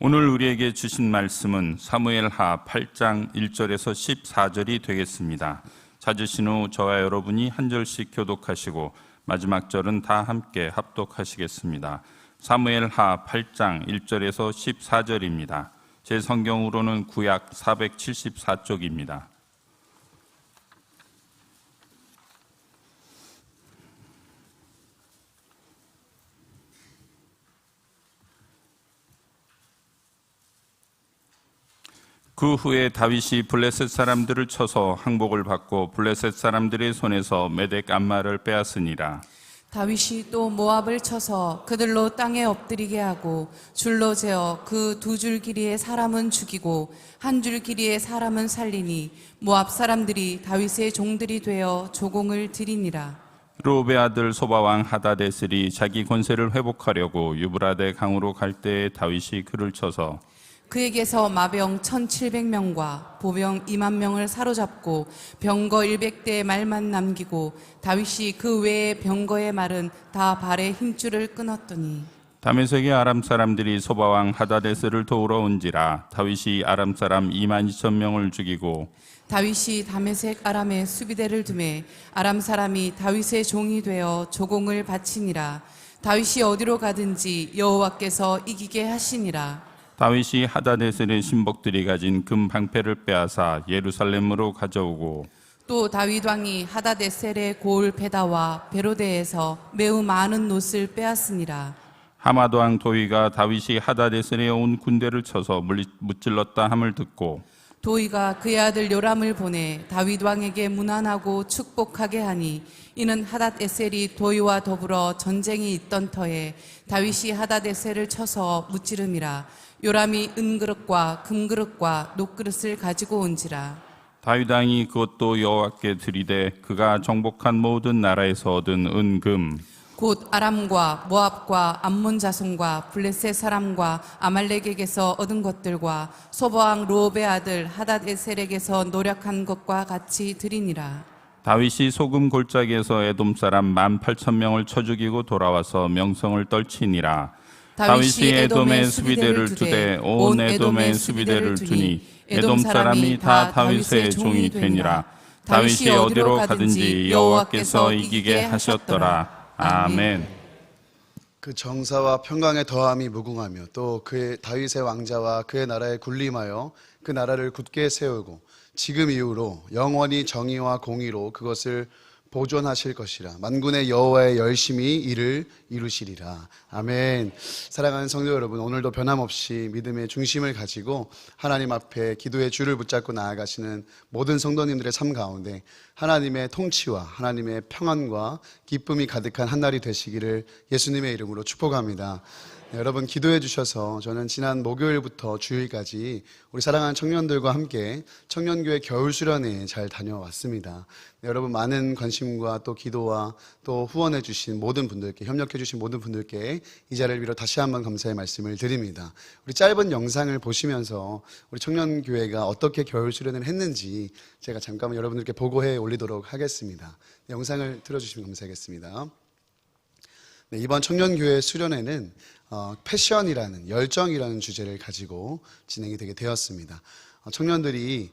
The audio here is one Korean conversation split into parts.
오늘 우리에게 주신 말씀은 사무엘하 8장 1절에서 14절이 되겠습니다. 찾으신 후 저와 여러분이 한 절씩 교독하시고 마지막 절은 다 함께 합독하시겠습니다. 사무엘하 8장 1절에서 14절입니다. 제 성경으로는 구약 474쪽입니다. 그 후에 다윗이 블레셋 사람들을 쳐서 항복을 받고 블레셋 사람들의 손에서 메덱 암마를 빼앗으니라. 다윗이 또 모압을 쳐서 그들로 땅에 엎드리게 하고 줄로 재어 그 두 줄 길이의 사람은 죽이고 한 줄 길이의 사람은 살리니 모압 사람들이 다윗의 종들이 되어 조공을 드리니라. 르홉의 아들 소바왕 하다데셀이 자기 권세를 회복하려고 유브라데 강으로 갈 때에 다윗이 그를 쳐서 그에게서 마병 1700명과 보병 2만 명을 사로잡고 병거 100대의 말만 남기고 다윗이 그 외의 병거의 말은 다 발의 힘줄을 끊었더니 다메섹의 아람 사람들이 소바왕 하다데셀을 도우러 온지라. 다윗이 아람 사람 2만 2천 명을 죽이고 다윗이 다메섹 아람에 수비대를 두매 아람 사람이 다윗의 종이 되어 조공을 바치니라. 다윗이 어디로 가든지 여호와께서 이기게 하시니라. 다윗이 하다데셀의 신복들이 가진 금 방패를 빼앗아 예루살렘으로 가져오고 또 다윗 왕이 하다데셀의 고을 베다와 베로데에서 매우 많은 놋을 빼앗으니라. 하마드 왕 도위가 다윗이 하다데셀에 온 군대를 쳐서 무찔렀다 함을 듣고 도위가 그의 아들 요람을 보내 다윗 왕에게 문안하고 축복하게 하니 이는 하닷에셀이 도위와 더불어 전쟁이 있던 터에 다윗이 하닷에셀을 쳐서 무찌름이라. 요람이 은그릇과 금그릇과 놋그릇을 가지고 온지라. 다윗 왕이 그것도 여호와께 드리되 그가 정복한 모든 나라에서 얻은 은금 곧 아람과 모압과 암몬 자손과 블레셋 사람과 아말렉에게서 얻은 것들과 소바왕 르홉의 아들 하닷에셀에게서 노력한 것과 같이 드리니라. 다윗이 소금 골짜기에서 에돔 사람 18,000명을 쳐 죽이고 돌아와서 명성을 떨치니라. 다윗이 에돔의 수비대를 두되 온 에돔의 수비대를 두니 에돔 사람이 다 다윗의 종이 되니라. 다윗이 어디로 가든지 여호와께서 이기게 하셨더라. 아멘. 그 정사와 평강의 더함이 무궁하며 또 그의 다윗의 왕자와 그의 나라에 군림하여 그 나라를 굳게 세우고 지금 이후로 영원히 정의와 공의로 그것을 보존하실 것이라. 만군의 여호와의 열심히 이를 이루시리라. 아멘. 사랑하는 성도 여러분, 오늘도 변함없이 믿음의 중심을 가지고 하나님 앞에 기도의 줄을 붙잡고 나아가시는 모든 성도님들의 삶 가운데 하나님의 통치와 하나님의 평안과 기쁨이 가득한 한 날이 되시기를 예수님의 이름으로 축복합니다. 네, 여러분 기도해 주셔서 저는 지난 목요일부터 주일까지 우리 사랑하는 청년들과 함께 청년교회 겨울수련회에 잘 다녀왔습니다. 네, 여러분 많은 관심과 또 기도와 또 후원해 주신 모든 분들께, 협력해 주신 모든 분들께 이 자리를 빌어 다시 한번 감사의 말씀을 드립니다. 우리 짧은 영상을 보시면서 우리 청년교회가 어떻게 겨울수련회를 했는지 제가 잠깐만 여러분들께 보고해 올리도록 하겠습니다. 네, 영상을 틀어주시면 감사하겠습니다. 네, 이번 청년교회 수련회는 패션이라는, 열정이라는 주제를 가지고 진행이 되게 되었습니다. 청년들이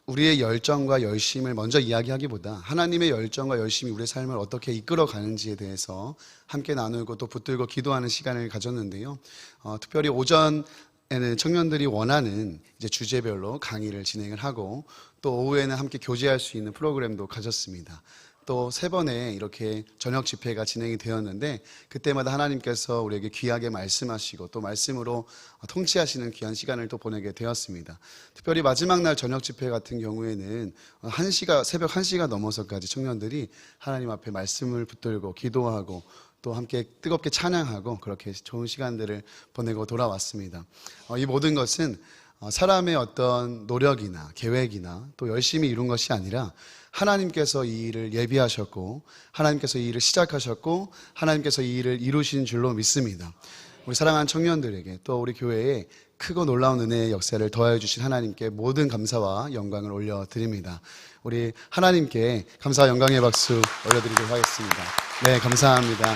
우리의 열정과 열심을 먼저 이야기하기보다 하나님의 열정과 열심이 우리의 삶을 어떻게 이끌어가는지에 대해서 함께 나누고 또 붙들고 기도하는 시간을 가졌는데요. 특별히 오전에는 청년들이 원하는 이제 주제별로 강의를 진행을 하고 또 오후에는 함께 교제할 수 있는 프로그램도 가졌습니다. 또 3번의 이렇게 저녁 집회가 진행이 되었는데 그때마다 하나님께서 우리에게 귀하게 말씀하시고 또 말씀으로 통치하시는 귀한 시간을 또 보내게 되었습니다. 특별히 마지막 날 저녁 집회 같은 경우에는 새벽 1시가 넘어서까지 청년들이 하나님 앞에 말씀을 붙들고 기도하고 또 함께 뜨겁게 찬양하고 그렇게 좋은 시간들을 보내고 돌아왔습니다. 이 모든 것은 사람의 어떤 노력이나 계획이나 또 열심히 이룬 것이 아니라 하나님께서 이 일을 예비하셨고 하나님께서 이 일을 시작하셨고 하나님께서 이 일을 이루신 줄로 믿습니다. 우리 사랑하는 청년들에게 또 우리 교회에 크고 놀라운 은혜의 역사를 더하여 주신 하나님께 모든 감사와 영광을 올려드립니다. 우리 하나님께 감사와 영광의 박수 올려드리도록 하겠습니다. 네, 감사합니다.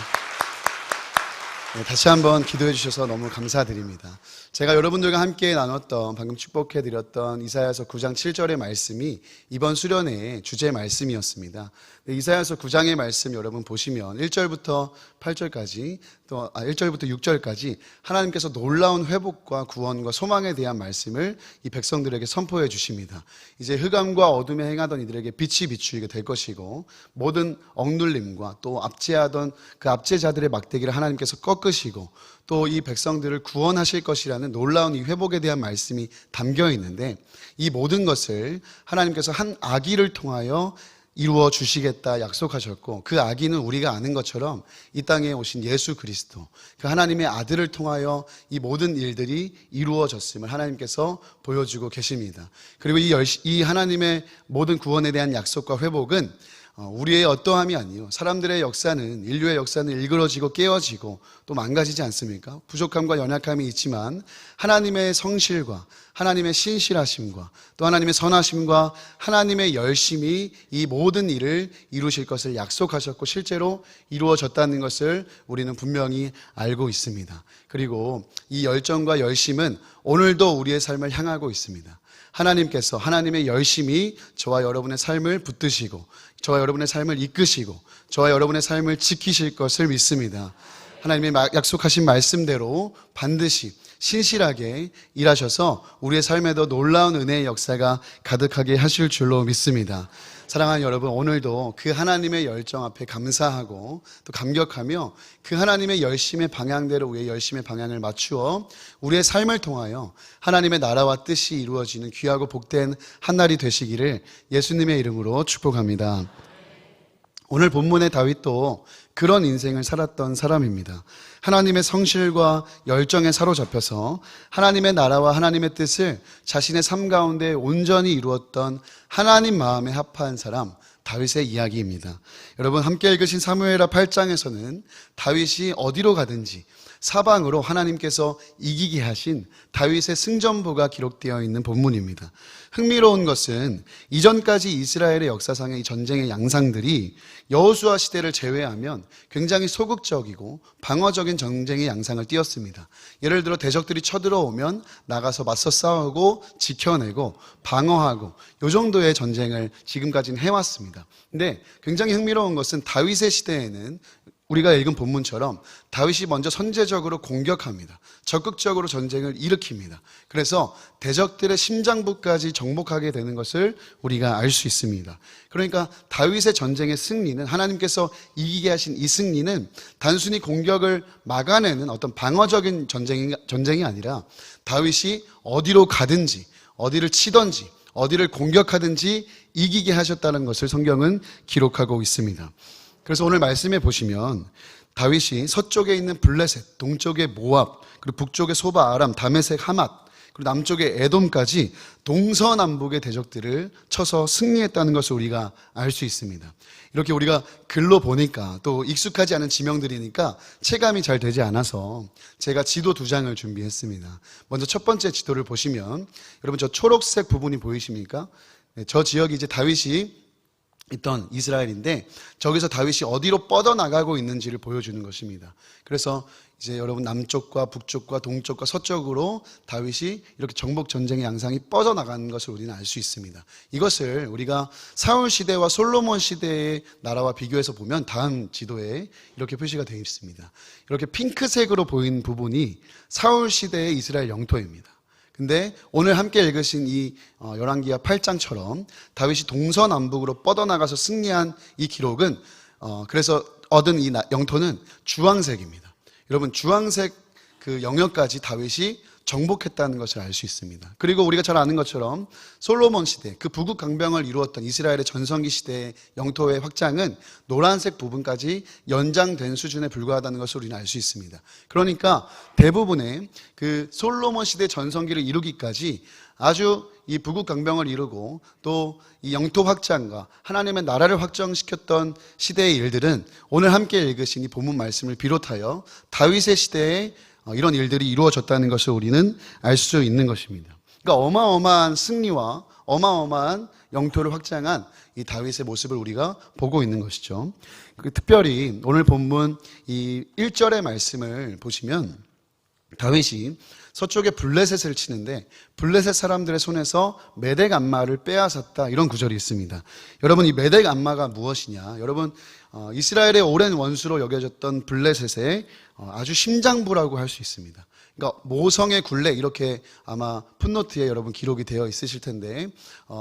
네, 다시 한번 기도해 주셔서 너무 감사드립니다. 제가 여러분들과 함께 나눴던 방금 축복해드렸던 이사야서 9장 7절의 말씀이 이번 수련회의 주제 말씀이었습니다. 이사야서 9장의 말씀 여러분 보시면 1절부터 8절까지 또 1절부터 6절까지 하나님께서 놀라운 회복과 구원과 소망에 대한 말씀을 이 백성들에게 선포해 주십니다. 이제 흑암과 어둠에 행하던 이들에게 빛이 비추이게 될 것이고 모든 억눌림과 또 압제하던 그 압제자들의 막대기를 하나님께서 꺾으시고 또 이 백성들을 구원하실 것이라는 놀라운 이 회복에 대한 말씀이 담겨 있는데 이 모든 것을 하나님께서 한 아기를 통하여 이루어 주시겠다 약속하셨고 그 아기는 우리가 아는 것처럼 이 땅에 오신 예수 그리스도 그 하나님의 아들을 통하여 이 모든 일들이 이루어졌음을 하나님께서 보여주고 계십니다. 그리고 이 하나님의 모든 구원에 대한 약속과 회복은 우리의 어떠함이 아니요 사람들의 역사는 인류의 역사는 일그러지고 깨어지고 또 망가지지 않습니까? 부족함과 연약함이 있지만 하나님의 성실과 하나님의 신실하심과 또 하나님의 선하심과 하나님의 열심이 이 모든 일을 이루실 것을 약속하셨고 실제로 이루어졌다는 것을 우리는 분명히 알고 있습니다. 그리고 이 열정과 열심은 오늘도 우리의 삶을 향하고 있습니다. 하나님께서 하나님의 열심이 저와 여러분의 삶을 붙드시고 저와 여러분의 삶을 이끄시고 저와 여러분의 삶을 지키실 것을 믿습니다. 하나님의 약속하신 말씀대로 반드시 신실하게 일하셔서 우리의 삶에도 놀라운 은혜의 역사가 가득하게 하실 줄로 믿습니다. 사랑하는 여러분, 오늘도 그 하나님의 열정 앞에 감사하고 또 감격하며 그 하나님의 열심의 방향대로 우리의 열심의 방향을 맞추어 우리의 삶을 통하여 하나님의 나라와 뜻이 이루어지는 귀하고 복된 한날이 되시기를 예수님의 이름으로 축복합니다. 오늘 본문의 다윗도 그런 인생을 살았던 사람입니다. 하나님의 성실과 열정에 사로잡혀서 하나님의 나라와 하나님의 뜻을 자신의 삶 가운데 온전히 이루었던 하나님 마음에 합한 사람 다윗의 이야기입니다. 여러분 함께 읽으신 사무엘하 8장에서는 다윗이 어디로 가든지 사방으로 하나님께서 이기게 하신 다윗의 승전보가 기록되어 있는 본문입니다. 흥미로운 것은 이전까지 이스라엘의 역사상의 전쟁의 양상들이 여호수아 시대를 제외하면 굉장히 소극적이고 방어적인 전쟁의 양상을 띄었습니다. 예를 들어 대적들이 쳐들어오면 나가서 맞서 싸우고 지켜내고 방어하고 이 정도의 전쟁을 지금까지는 해왔습니다. 근데 굉장히 흥미로운 것은 다윗의 시대에는 우리가 읽은 본문처럼 다윗이 먼저 선제적으로 공격합니다. 적극적으로 전쟁을 일으킵니다. 그래서 대적들의 심장부까지 정복하게 되는 것을 우리가 알 수 있습니다. 그러니까 다윗의 전쟁의 승리는 하나님께서 이기게 하신 이 승리는 단순히 공격을 막아내는 어떤 방어적인 전쟁이 아니라 다윗이 어디로 가든지 어디를 치든지 어디를 공격하든지 이기게 하셨다는 것을 성경은 기록하고 있습니다. 그래서 오늘 말씀에 보시면 다윗이 서쪽에 있는 블레셋, 동쪽에 모압, 그리고 북쪽에 소바, 아람, 다메섹, 하맛, 그리고 남쪽에 에돔까지 동서남북의 대적들을 쳐서 승리했다는 것을 우리가 알 수 있습니다. 이렇게 우리가 글로 보니까 또 익숙하지 않은 지명들이니까 체감이 잘 되지 않아서 제가 지도 2장을 준비했습니다. 먼저 첫 번째 지도를 보시면 여러분 저 초록색 부분이 보이십니까? 저 지역이 이제 다윗이 있던 이스라엘인데 저기서 다윗이 어디로 뻗어나가고 있는지를 보여주는 것입니다. 그래서 이제 여러분 남쪽과 북쪽과 동쪽과 서쪽으로 다윗이 이렇게 정복 전쟁의 양상이 뻗어나가는 것을 우리는 알 수 있습니다. 이것을 우리가 사울 시대와 솔로몬 시대의 나라와 비교해서 보면 다음 지도에 이렇게 표시가 되어 있습니다. 이렇게 핑크색으로 보이는 부분이 사울 시대의 이스라엘 영토입니다. 근데 오늘 함께 읽으신 이 열왕기하 8장처럼 다윗이 동서남북으로 뻗어나가서 승리한 이 기록은 그래서 얻은 이 영토는 주황색입니다. 여러분 주황색 그 영역까지 다윗이 정복했다는 것을 알 수 있습니다. 그리고 우리가 잘 아는 것처럼 솔로몬 시대, 그 북극 강병을 이루었던 이스라엘의 전성기 시대의 영토의 확장은 노란색 부분까지 연장된 수준에 불과하다는 것을 우리는 알 수 있습니다. 그러니까 대부분의 그 솔로몬 시대 전성기를 이루기까지 아주 이 북극 강병을 이루고 또 이 영토 확장과 하나님의 나라를 확정시켰던 시대의 일들은 오늘 함께 읽으신 이 본문 말씀을 비롯하여 다윗의 시대에 이런 일들이 이루어졌다는 것을 우리는 알 수 있는 것입니다. 그러니까 어마어마한 승리와 어마어마한 영토를 확장한 이 다윗의 모습을 우리가 보고 있는 것이죠. 특별히 오늘 본문 이 1절의 말씀을 보시면 다윗이 서쪽에 블레셋을 치는데 블레셋 사람들의 손에서 메덱 암마를 빼앗았다, 이런 구절이 있습니다. 여러분, 이 메덱 암마가 무엇이냐? 여러분, 이스라엘의 오랜 원수로 여겨졌던 블레셋의 아주 심장부라고 할 수 있습니다. 그러니까 모성의 굴레, 이렇게 아마 풋노트에 여러분 기록이 되어 있으실 텐데,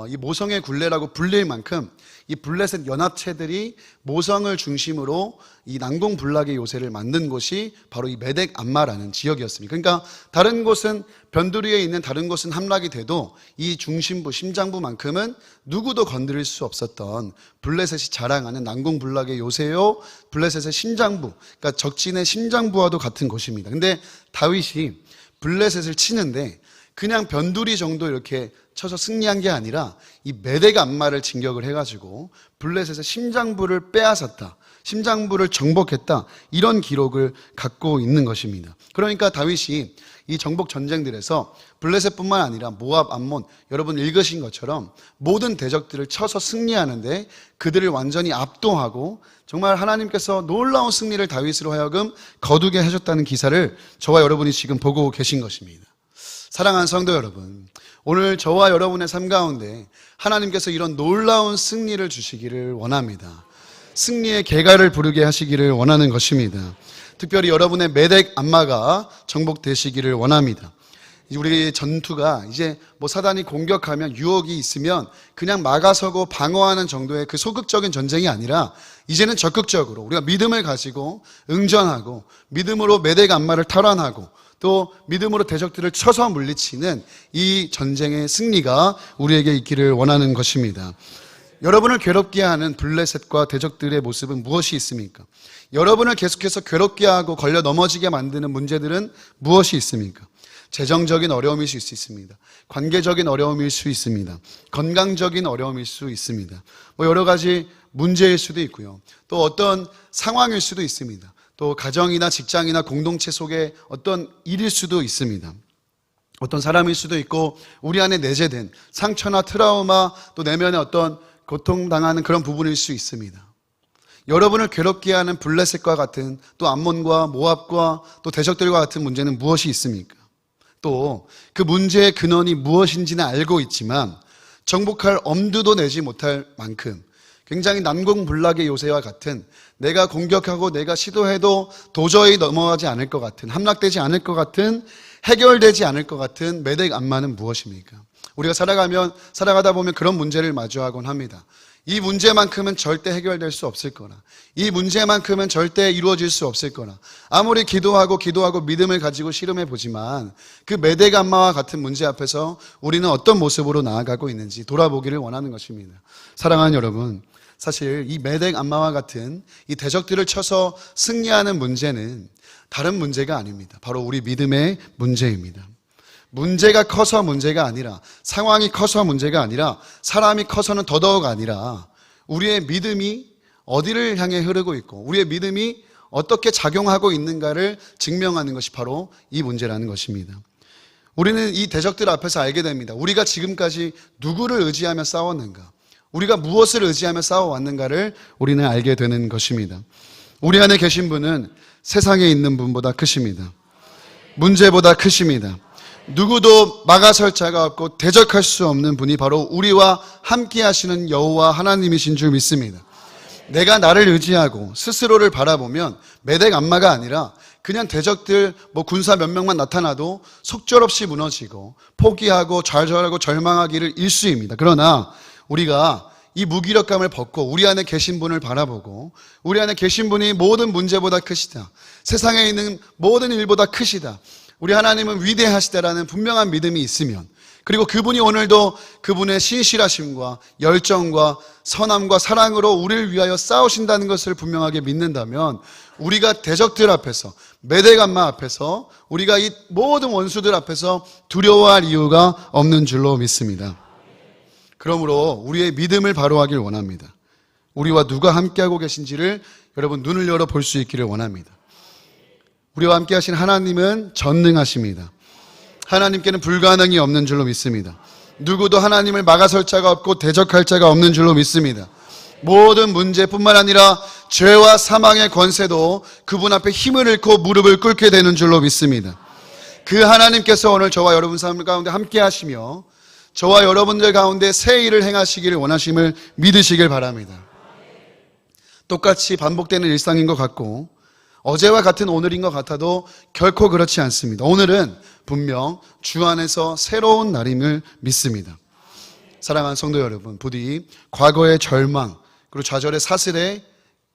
이 모성의 굴레라고 불릴 만큼 이 블레셋 연합체들이 모성을 중심으로 이 난공불락의 요새를 만든 곳이 바로 이 메덱 암마라는 지역이었습니다. 그러니까 다른 곳은 변두리에 있는 다른 곳은 함락이 돼도 이 중심부, 심장부만큼은 누구도 건드릴 수 없었던 블레셋이 자랑하는 난공불락의 요새요, 블레셋의 심장부, 그러니까 적진의 심장부와도 같은 곳입니다. 근데 다윗이 블레셋을 치는데 그냥 변두리 정도 이렇게 쳐서 승리한 게 아니라 이 메덱 암마를 진격을 해가지고 블레셋의 심장부를 빼앗았다, 심장부를 정복했다, 이런 기록을 갖고 있는 것입니다. 그러니까 다윗이 이 정복 전쟁들에서 블레셋뿐만 아니라 모압, 암몬, 여러분 읽으신 것처럼 모든 대적들을 쳐서 승리하는데 그들을 완전히 압도하고 정말 하나님께서 놀라운 승리를 다윗으로 하여금 거두게 하셨다는 기사를 저와 여러분이 지금 보고 계신 것입니다. 사랑하는 성도 여러분, 오늘 저와 여러분의 삶 가운데 하나님께서 이런 놀라운 승리를 주시기를 원합니다. 승리의 계가를 부르게 하시기를 원하는 것입니다. 특별히 여러분의 메덱 암마가 정복되시기를 원합니다. 우리 전투가 이제 뭐 사단이 공격하면, 유혹이 있으면 그냥 막아서고 방어하는 정도의 그 소극적인 전쟁이 아니라 이제는 적극적으로 우리가 믿음을 가지고 응전하고 믿음으로 메덱 암마를 탈환하고 또 믿음으로 대적들을 쳐서 물리치는 이 전쟁의 승리가 우리에게 있기를 원하는 것입니다. 여러분을 괴롭게 하는 블레셋과 대적들의 모습은 무엇이 있습니까? 여러분을 계속해서 괴롭게 하고 걸려 넘어지게 만드는 문제들은 무엇이 있습니까? 재정적인 어려움일 수 있습니다. 관계적인 어려움일 수 있습니다. 건강적인 어려움일 수 있습니다. 뭐 여러 가지 문제일 수도 있고요. 또 어떤 상황일 수도 있습니다. 또 가정이나 직장이나 공동체 속에 어떤 일일 수도 있습니다. 어떤 사람일 수도 있고 우리 안에 내재된 상처나 트라우마, 또 내면의 어떤 고통당하는 그런 부분일 수 있습니다. 여러분을 괴롭게 하는 블레셋과 같은, 또 암몬과 모압과 또 대적들과 같은 문제는 무엇이 있습니까? 또 그 문제의 근원이 무엇인지는 알고 있지만 정복할 엄두도 내지 못할 만큼 굉장히 난공불락의 요새와 같은, 내가 공격하고 내가 시도해도 도저히 넘어가지 않을 것 같은, 함락되지 않을 것 같은, 해결되지 않을 것 같은 메덱 암마는 무엇입니까? 우리가 살아가다 보면 그런 문제를 마주하곤 합니다. 이 문제만큼은 절대 해결될 수 없을 거나, 이 문제만큼은 절대 이루어질 수 없을 거나, 아무리 기도하고 믿음을 가지고 실험해 보지만 그 메덱 암마와 같은 문제 앞에서 우리는 어떤 모습으로 나아가고 있는지 돌아보기를 원하는 것입니다. 사랑하는 여러분, 사실 이 메덱 암마와 같은 이 대적들을 쳐서 승리하는 문제는 다른 문제가 아닙니다. 바로 우리 믿음의 문제입니다. 문제가 커서 문제가 아니라, 상황이 커서 문제가 아니라, 사람이 커서는 더더욱 아니라 우리의 믿음이 어디를 향해 흐르고 있고 우리의 믿음이 어떻게 작용하고 있는가를 증명하는 것이 바로 이 문제라는 것입니다. 우리는 이 대적들 앞에서 알게 됩니다. 우리가 지금까지 누구를 의지하며 싸웠는가, 우리가 무엇을 의지하며 싸워왔는가를 우리는 알게 되는 것입니다. 우리 안에 계신 분은 세상에 있는 분보다 크십니다. 문제보다 크십니다. 누구도 막아설 자가 없고 대적할 수 없는 분이 바로 우리와 함께 하시는 여호와 하나님이신 줄 믿습니다. 내가 나를 의지하고 스스로를 바라보면 메덱 암마가 아니라 그냥 대적들 군사 몇 명만 나타나도 속절없이 무너지고 포기하고 좌절하고 절망하기를 일쑤입니다. 그러나 우리가 이 무기력감을 벗고 우리 안에 계신 분을 바라보고 우리 안에 계신 분이 모든 문제보다 크시다, 세상에 있는 모든 일보다 크시다, 우리 하나님은 위대하시다라는 분명한 믿음이 있으면, 그리고 그분이 오늘도 그분의 신실하심과 열정과 선함과 사랑으로 우리를 위하여 싸우신다는 것을 분명하게 믿는다면 우리가 대적들 앞에서, 메덱 암마 앞에서, 우리가 이 모든 원수들 앞에서 두려워할 이유가 없는 줄로 믿습니다. 그러므로 우리의 믿음을 바로하길 원합니다. 우리와 누가 함께하고 계신지를 여러분 눈을 열어 볼 수 있기를 원합니다. 우리와 함께 하신 하나님은 전능하십니다. 하나님께는 불가능이 없는 줄로 믿습니다. 누구도 하나님을 막아설 자가 없고 대적할 자가 없는 줄로 믿습니다. 모든 문제뿐만 아니라 죄와 사망의 권세도 그분 앞에 힘을 잃고 무릎을 꿇게 되는 줄로 믿습니다. 그 하나님께서 오늘 저와 여러분 삶 가운데 함께 하시며 저와 여러분들 가운데 새 일을 행하시기를 원하심을 믿으시길 바랍니다. 똑같이 반복되는 일상인 것 같고 어제와 같은 오늘인 것 같아도 결코 그렇지 않습니다. 오늘은 분명 주 안에서 새로운 날임을 믿습니다. 사랑하는 성도 여러분, 부디 과거의 절망 그리고 좌절의 사슬에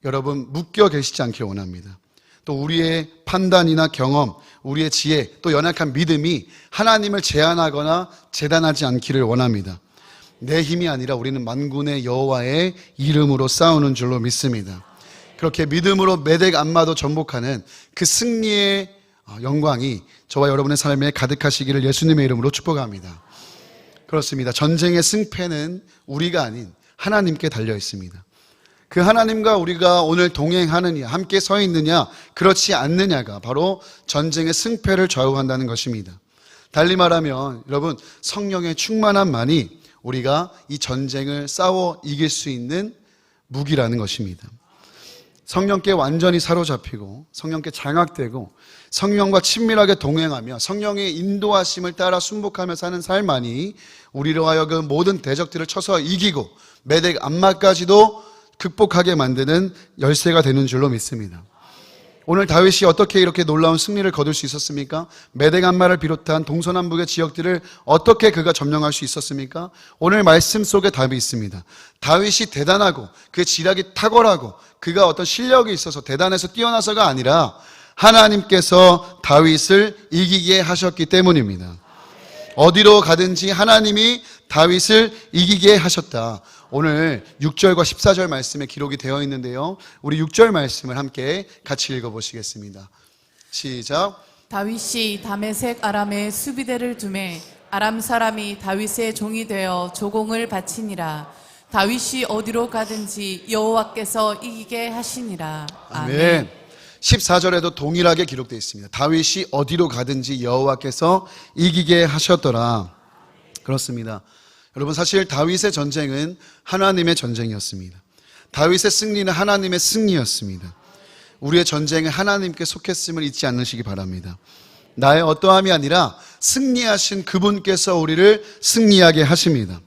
여러분 묶여 계시지 않길 원합니다. 또 우리의 판단이나 경험, 우리의 지혜, 또 연약한 믿음이 하나님을 제한하거나 재단하지 않기를 원합니다. 내 힘이 아니라 우리는 만군의 여호와의 이름으로 싸우는 줄로 믿습니다. 그렇게 믿음으로 메덱 암마도 전복하는 그 승리의 영광이 저와 여러분의 삶에 가득하시기를 예수님의 이름으로 축복합니다. 그렇습니다. 전쟁의 승패는 우리가 아닌 하나님께 달려 있습니다. 그 하나님과 우리가 오늘 동행하느냐, 함께 서 있느냐, 그렇지 않느냐가 바로 전쟁의 승패를 좌우한다는 것입니다. 달리 말하면 여러분, 성령의 충만함만이 우리가 이 전쟁을 싸워 이길 수 있는 무기라는 것입니다. 성령께 완전히 사로잡히고 성령께 장악되고 성령과 친밀하게 동행하며 성령의 인도하심을 따라 순복하며 사는 삶만이 우리로 하여금 모든 대적들을 쳐서 이기고 메덱 암마까지도 극복하게 만드는 열쇠가 되는 줄로 믿습니다. 오늘 다윗이 어떻게 이렇게 놀라운 승리를 거둘 수 있었습니까? 메덱 암마를 비롯한 동서남북의 지역들을 어떻게 그가 점령할 수 있었습니까? 오늘 말씀 속에 답이 있습니다. 다윗이 대단하고 그의 지략이 탁월하고 그가 어떤 실력이 있어서 대단해서 뛰어나서가 아니라 하나님께서 다윗을 이기게 하셨기 때문입니다. 어디로 가든지 하나님이 다윗을 이기게 하셨다. 오늘 6절과 14절 말씀에 기록이 되어 있는데요. 우리 6절 말씀을 함께 같이 읽어보시겠습니다. 시작. 다윗이 다메섹 아람에 수비대를 두매 아람 사람이 다윗의 종이 되어 조공을 바치니라. 다윗이 어디로 가든지 여호와께서 이기게 하시니라. 아멘. 14절에도 동일하게 기록되어 있습니다. 다윗이 어디로 가든지 여호와께서 이기게 하셨더라. 그렇습니다. 여러분, 사실 다윗의 전쟁은 하나님의 전쟁이었습니다. 다윗의 승리는 하나님의 승리였습니다. 우리의 전쟁은 하나님께 속했음을 잊지 않으시기 바랍니다. 나의 어떠함이 아니라 승리하신 그분께서 우리를 승리하게 하십니다.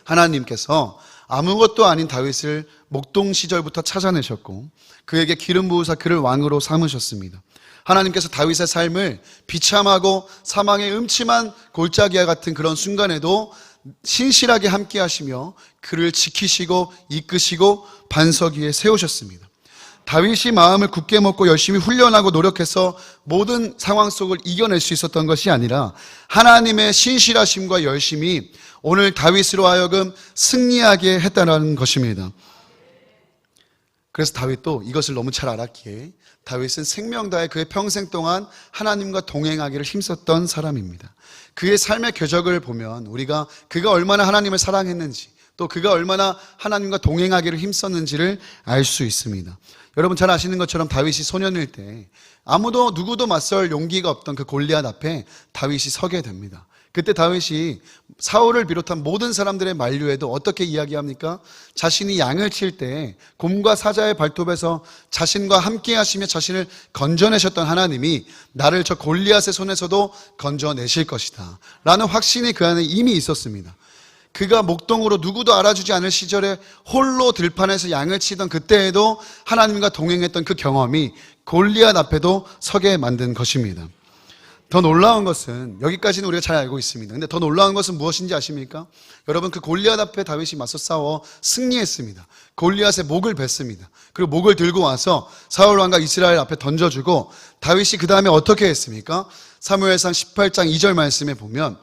하나님께서 아무것도 아닌 다윗을 목동 시절부터 찾아내셨고 그에게 기름 부으사 그를 왕으로 삼으셨습니다. 하나님께서 다윗의 삶을 비참하고 사망의 음침한 골짜기와 같은 그런 순간에도 신실하게 함께 하시며 그를 지키시고 이끄시고 반석 위에 세우셨습니다. 다윗이 마음을 굳게 먹고 열심히 훈련하고 노력해서 모든 상황 속을 이겨낼 수 있었던 것이 아니라 하나님의 신실하심과 열심이 오늘 다윗으로 하여금 승리하게 했다는 것입니다. 그래서 다윗도 이것을 너무 잘 알았기에 다윗은 생명 다해 그의 평생 동안 하나님과 동행하기를 힘썼던 사람입니다. 그의 삶의 궤적을 보면 우리가 그가 얼마나 하나님을 사랑했는지 또 그가 얼마나 하나님과 동행하기를 힘썼는지를 알 수 있습니다. 여러분 잘 아시는 것처럼 다윗이 소년일 때 아무도 누구도 맞설 용기가 없던 그 골리앗 앞에 다윗이 서게 됩니다. 그때 다윗이 사울을 비롯한 모든 사람들의 만류에도 어떻게 이야기합니까? 자신이 양을 칠 때 곰과 사자의 발톱에서 자신과 함께 하시며 자신을 건져내셨던 하나님이 나를 저 골리앗의 손에서도 건져내실 것이다 라는 확신이 그 안에 이미 있었습니다. 그가 목동으로 누구도 알아주지 않을 시절에 홀로 들판에서 양을 치던 그때에도 하나님과 동행했던 그 경험이 골리앗 앞에도 서게 만든 것입니다. 더 놀라운 것은 여기까지는 우리가 잘 알고 있습니다. 근데 더 놀라운 것은 무엇인지 아십니까? 여러분 그 골리앗 앞에 다윗이 맞서 싸워 승리했습니다. 골리앗의 목을 뱄습니다. 그리고 목을 들고 와서 사울 왕과 이스라엘 앞에 던져주고 다윗이 그 다음에 어떻게 했습니까? 사무엘상 18장 2절 말씀에 보면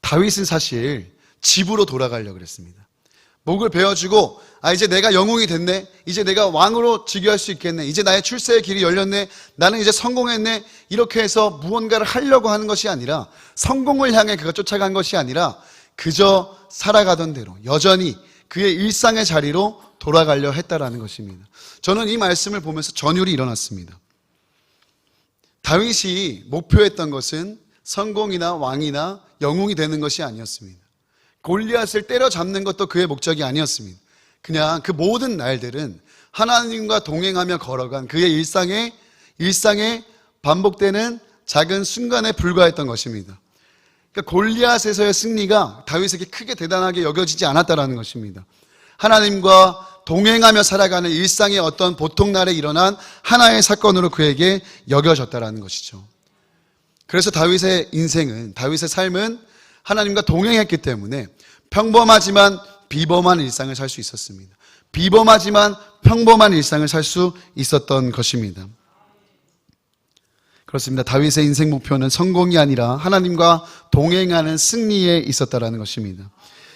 다윗은 사실 집으로 돌아가려고 그랬습니다. 목을 베어주고 이제 내가 영웅이 됐네, 이제 내가 왕으로 즉위할 수 있겠네, 이제 나의 출세의 길이 열렸네, 나는 이제 성공했네, 이렇게 해서 무언가를 하려고 하는 것이 아니라 성공을 향해 그가 쫓아간 것이 아니라 그저 살아가던 대로 여전히 그의 일상의 자리로 돌아가려 했다라는 것입니다. 저는 이 말씀을 보면서 전율이 일어났습니다. 다윗이 목표했던 것은 성공이나 왕이나 영웅이 되는 것이 아니었습니다. 골리앗을 때려잡는 것도 그의 목적이 아니었습니다. 그냥 그 모든 날들은 하나님과 동행하며 걸어간 그의 일상에 반복되는 작은 순간에 불과했던 것입니다. 그러니까 골리앗에서의 승리가 다윗에게 크게 대단하게 여겨지지 않았다라는 것입니다. 하나님과 동행하며 살아가는 일상의 어떤 보통날에 일어난 하나의 사건으로 그에게 여겨졌다라는 것이죠. 그래서 다윗의 인생은, 다윗의 삶은 하나님과 동행했기 때문에 평범하지만 비범한 일상을 살 수 있었습니다. 비범하지만 평범한 일상을 살 수 있었던 것입니다. 그렇습니다. 다윗의 인생 목표는 성공이 아니라 하나님과 동행하는 승리에 있었다라는 것입니다.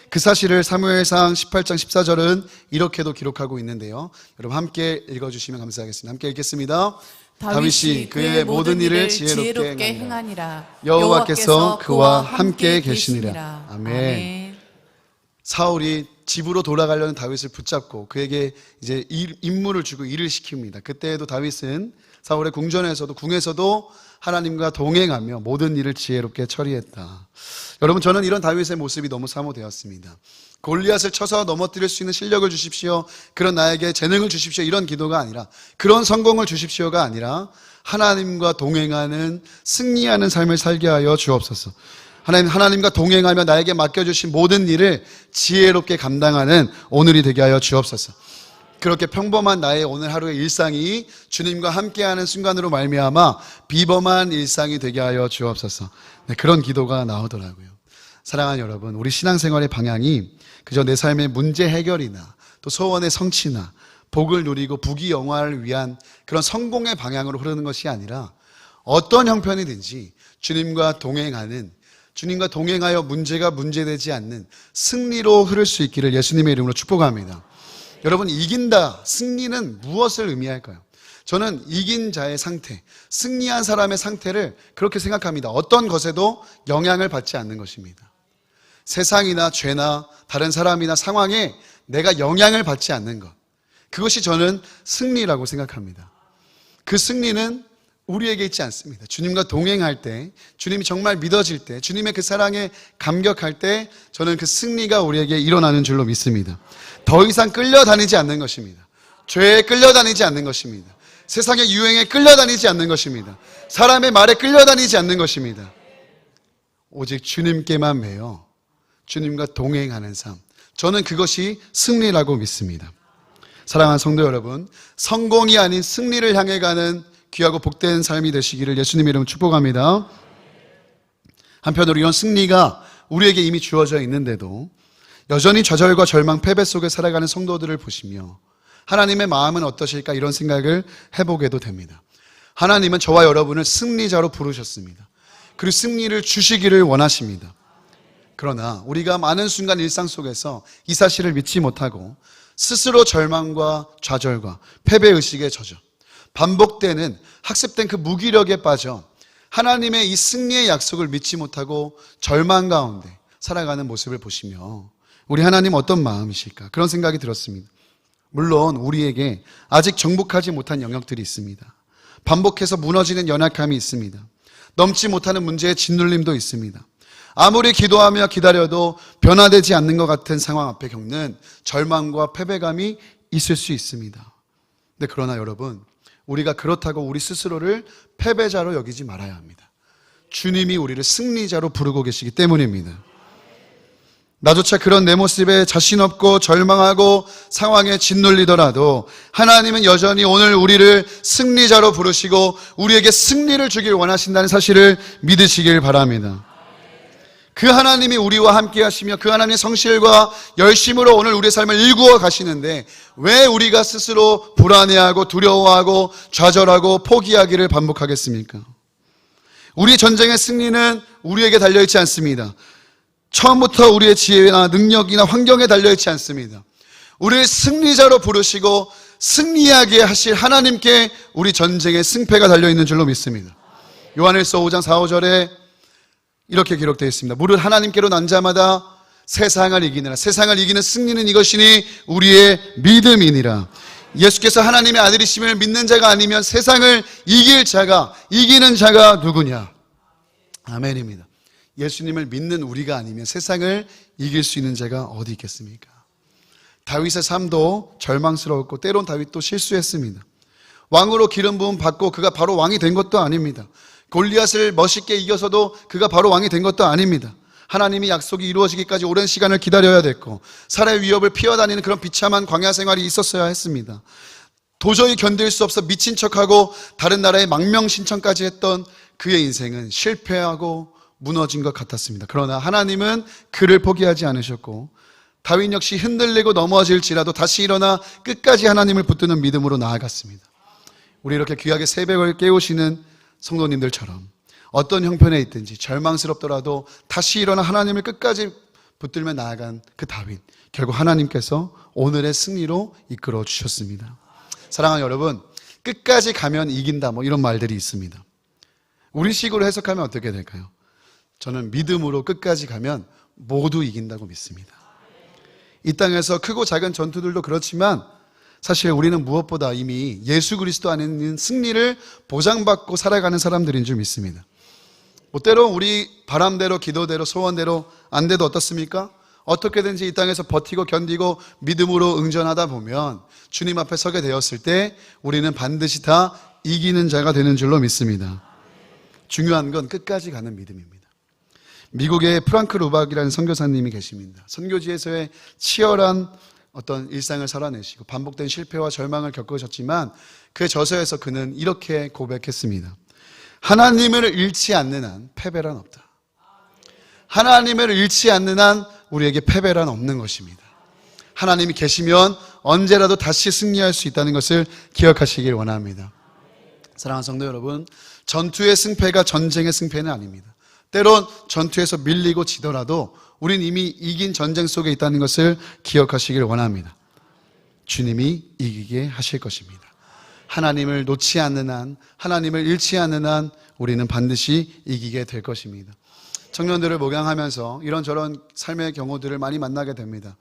그 사실을 사무엘상 18장 14절은 이렇게도 기록하고 있는데요. 여러분 함께 읽어주시면 감사하겠습니다. 함께 읽겠습니다. 다윗이 그의 모든 일을 지혜롭게 행하니라. 여호와께서 그와 함께 계시니라. 아멘. 사울이 집으로 돌아가려는 다윗을 붙잡고 그에게 이제 임무를 주고 일을 시킵니다. 그때에도 다윗은 사울의 궁에서도 하나님과 동행하며 모든 일을 지혜롭게 처리했다. 여러분, 저는 이런 다윗의 모습이 너무 사모되었습니다. 골리앗을 쳐서 넘어뜨릴 수 있는 실력을 주십시오, 그런 나에게 재능을 주십시오, 이런 기도가 아니라, 그런 성공을 주십시오가 아니라 하나님과 동행하는 승리하는 삶을 살게 하여 주옵소서. 하나님과 동행하며 나에게 맡겨주신 모든 일을 지혜롭게 감당하는 오늘이 되게 하여 주옵소서. 그렇게 평범한 나의 오늘 하루의 일상이 주님과 함께하는 순간으로 말미암아 비범한 일상이 되게 하여 주옵소서. 네, 그런 기도가 나오더라고요. 사랑하는 여러분, 우리 신앙생활의 방향이 그저 내 삶의 문제 해결이나 또 소원의 성취나 복을 누리고 부귀영화를 위한 그런 성공의 방향으로 흐르는 것이 아니라 어떤 형편이든지 주님과 동행하여 문제가 문제되지 않는 승리로 흐를 수 있기를 예수님의 이름으로 축복합니다. 여러분, 이긴다, 승리는 무엇을 의미할까요? 저는 이긴 자의 상태, 승리한 사람의 상태를 그렇게 생각합니다. 어떤 것에도 영향을 받지 않는 것입니다. 세상이나 죄나 다른 사람이나 상황에 내가 영향을 받지 않는 것, 그것이 저는 승리라고 생각합니다. 그 승리는 우리에게 있지 않습니다. 주님과 동행할 때, 주님이 정말 믿어질 때, 주님의 그 사랑에 감격할 때 저는 그 승리가 우리에게 일어나는 줄로 믿습니다. 더 이상 끌려다니지 않는 것입니다. 죄에 끌려다니지 않는 것입니다. 세상의 유행에 끌려다니지 않는 것입니다. 사람의 말에 끌려다니지 않는 것입니다. 오직 주님께만 매여 주님과 동행하는 삶, 저는 그것이 승리라고 믿습니다. 사랑하는 성도 여러분, 성공이 아닌 승리를 향해 가는 귀하고 복된 삶이 되시기를 예수님의 이름으로 축복합니다. 한편으로 이런 승리가 우리에게 이미 주어져 있는데도 여전히 좌절과 절망, 패배 속에 살아가는 성도들을 보시며 하나님의 마음은 어떠실까, 이런 생각을 해보게도 됩니다. 하나님은 저와 여러분을 승리자로 부르셨습니다. 그리고 승리를 주시기를 원하십니다. 그러나 우리가 많은 순간 일상 속에서 이 사실을 믿지 못하고 스스로 절망과 좌절과 패배의식에 젖어 반복되는 학습된 그 무기력에 빠져 하나님의 이 승리의 약속을 믿지 못하고 절망 가운데 살아가는 모습을 보시며 우리 하나님 어떤 마음이실까, 그런 생각이 들었습니다. 물론 우리에게 아직 정복하지 못한 영역들이 있습니다. 반복해서 무너지는 연약함이 있습니다. 넘지 못하는 문제의 짓눌림도 있습니다. 아무리 기도하며 기다려도 변화되지 않는 것 같은 상황 앞에 겪는 절망과 패배감이 있을 수 있습니다. 근데 그러나 여러분, 우리가 그렇다고 우리 스스로를 패배자로 여기지 말아야 합니다. 주님이 우리를 승리자로 부르고 계시기 때문입니다. 나조차 그런 내 모습에 자신 없고 절망하고 상황에 짓눌리더라도 하나님은 여전히 오늘 우리를 승리자로 부르시고 우리에게 승리를 주길 원하신다는 사실을 믿으시길 바랍니다. 그 하나님이 우리와 함께 하시며 그 하나님의 성실과 열심으로 오늘 우리의 삶을 일구어 가시는데 왜 우리가 스스로 불안해하고 두려워하고 좌절하고 포기하기를 반복하겠습니까? 우리 전쟁의 승리는 우리에게 달려있지 않습니다. 처음부터 우리의 지혜나 능력이나 환경에 달려있지 않습니다. 우리를 승리자로 부르시고 승리하게 하실 하나님께 우리 전쟁의 승패가 달려있는 줄로 믿습니다. 요한일서 5장 4, 5절에 이렇게 기록되어 있습니다. 무릇 하나님께로 난 자마다 세상을 이기느라, 세상을 이기는 승리는 이것이니 우리의 믿음이니라. 예수께서 하나님의 아들이심을 믿는 자가 아니면 세상을 이기는 자가 누구냐? 아멘입니다. 예수님을 믿는 우리가 아니면 세상을 이길 수 있는 자가 어디 있겠습니까? 다윗의 삶도 절망스러웠고 때론 다윗도 실수했습니다. 왕으로 기름 부음 받고 그가 바로 왕이 된 것도 아닙니다. 골리앗을 멋있게 이겨서도 그가 바로 왕이 된 것도 아닙니다. 하나님이 약속이 이루어지기까지 오랜 시간을 기다려야 됐고 살해 위협을 피해다니는 그런 비참한 광야 생활이 있었어야 했습니다. 도저히 견딜 수 없어 미친 척하고 다른 나라에 망명신청까지 했던 그의 인생은 실패하고 무너진 것 같았습니다. 그러나 하나님은 그를 포기하지 않으셨고 다윗 역시 흔들리고 넘어질지라도 다시 일어나 끝까지 하나님을 붙드는 믿음으로 나아갔습니다. 우리 이렇게 귀하게 새벽을 깨우시는 성도님들처럼 어떤 형편에 있든지 절망스럽더라도 다시 일어나 하나님을 끝까지 붙들며 나아간 그 다윗, 결국 하나님께서 오늘의 승리로 이끌어 주셨습니다. 사랑하는 여러분, 끝까지 가면 이긴다 이런 말들이 있습니다. 우리식으로 해석하면 어떻게 될까요? 저는 믿음으로 끝까지 가면 모두 이긴다고 믿습니다. 이 땅에서 크고 작은 전투들도 그렇지만 사실 우리는 무엇보다 이미 예수 그리스도 안에 있는 승리를 보장받고 살아가는 사람들인 줄 믿습니다. 때로 우리 바람대로 기도대로 소원대로 안 돼도 어떻습니까? 어떻게든지 이 땅에서 버티고 견디고 믿음으로 응전하다 보면 주님 앞에 서게 되었을 때 우리는 반드시 다 이기는 자가 되는 줄로 믿습니다. 중요한 건 끝까지 가는 믿음입니다. 미국의 프랑크 루박이라는 선교사님이 계십니다. 선교지에서의 치열한 어떤 일상을 살아내시고 반복된 실패와 절망을 겪으셨지만 그 저서에서 그는 이렇게 고백했습니다. 하나님을 잃지 않는 한 패배란 없다. 하나님을 잃지 않는 한 우리에게 패배란 없는 것입니다. 하나님이 계시면 언제라도 다시 승리할 수 있다는 것을 기억하시길 원합니다. 사랑하는 성도 여러분, 전투의 승패가 전쟁의 승패는 아닙니다. 때론 전투에서 밀리고 지더라도 우린 이미 이긴 전쟁 속에 있다는 것을 기억하시길 원합니다. 주님이 이기게 하실 것입니다. 하나님을 놓지 않는 한, 하나님을 잃지 않는 한 우리는 반드시 이기게 될 것입니다. 청년들을 목양하면서 이런저런 삶의 경우들을 많이 만나게 됩니다.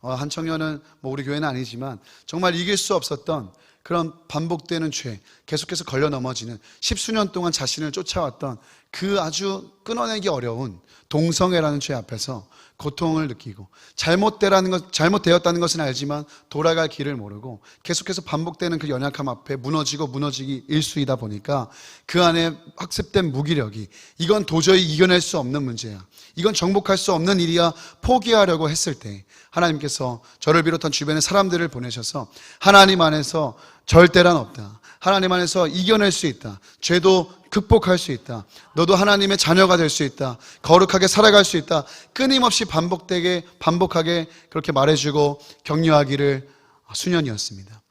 한 청년은 우리 교회는 아니지만 정말 이길 수 없었던 그런 반복되는 죄, 계속해서 걸려 넘어지는 10수년 동안 자신을 쫓아왔던 그 아주 끊어내기 어려운 동성애라는 죄 앞에서 고통을 느끼고 잘못되었다는 것은 알지만 돌아갈 길을 모르고 계속해서 반복되는 그 연약함 앞에 무너지기 일수이다 보니까 그 안에 학습된 무기력이 이건 도저히 이겨낼 수 없는 문제야, 이건 정복할 수 없는 일이야 포기하려고 했을 때 하나님께서 저를 비롯한 주변의 사람들을 보내셔서 하나님 안에서 절대란 없다, 하나님 안에서 이겨낼 수 있다, 죄도 극복할 수 있다, 너도 하나님의 자녀가 될 수 있다, 거룩하게 살아갈 수 있다, 끊임없이 반복하게 그렇게 말해주고 격려하기를 수년이었습니다.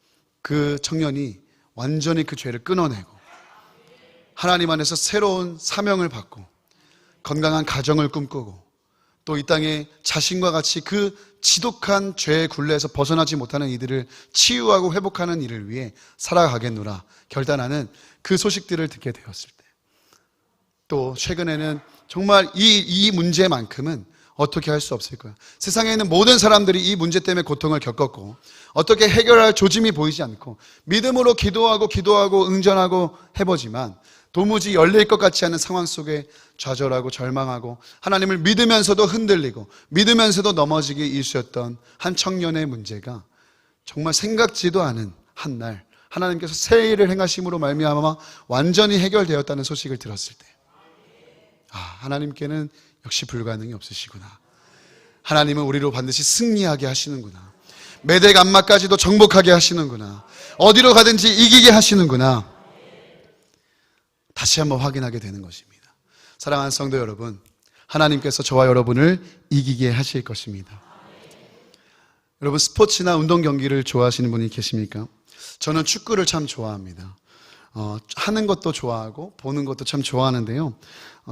그 청년이 완전히 그 죄를 끊어내고 하나님 안에서 새로운 사명을 받고 건강한 가정을 꿈꾸고 또 이 땅에 자신과 같이 그 지독한 죄의 굴레에서 벗어나지 못하는 이들을 치유하고 회복하는 일을 위해 살아가겠노라 결단하는 그 소식들을 듣게 되었을 때, 또 최근에는 정말 이 문제만큼은 어떻게 할 수 없을 거야. 세상에 있는 모든 사람들이 이 문제 때문에 고통을 겪었고 어떻게 해결할 조짐이 보이지 않고 믿음으로 기도하고 응전하고 해보지만 도무지 열릴 것 같지 않은 상황 속에 좌절하고 절망하고 하나님을 믿으면서도 흔들리고 믿으면서도 넘어지기 일쑤였던 한 청년의 문제가 정말 생각지도 않은 한 날 하나님께서 새 일을 행하심으로 말미암아 완전히 해결되었다는 소식을 들었을 때, 하나님께는 역시 불가능이 없으시구나. 하나님은 우리로 반드시 승리하게 하시는구나. 메대 감마까지도 정복하게 하시는구나. 어디로 가든지 이기게 하시는구나. 다시 한번 확인하게 되는 것입니다. 사랑하는 성도 여러분, 하나님께서 저와 여러분을 이기게 하실 것입니다. 여러분, 스포츠나 운동 경기를 좋아하시는 분이 계십니까? 저는 축구를 참 좋아합니다. 하는 것도 좋아하고 보는 것도 참 좋아하는데요.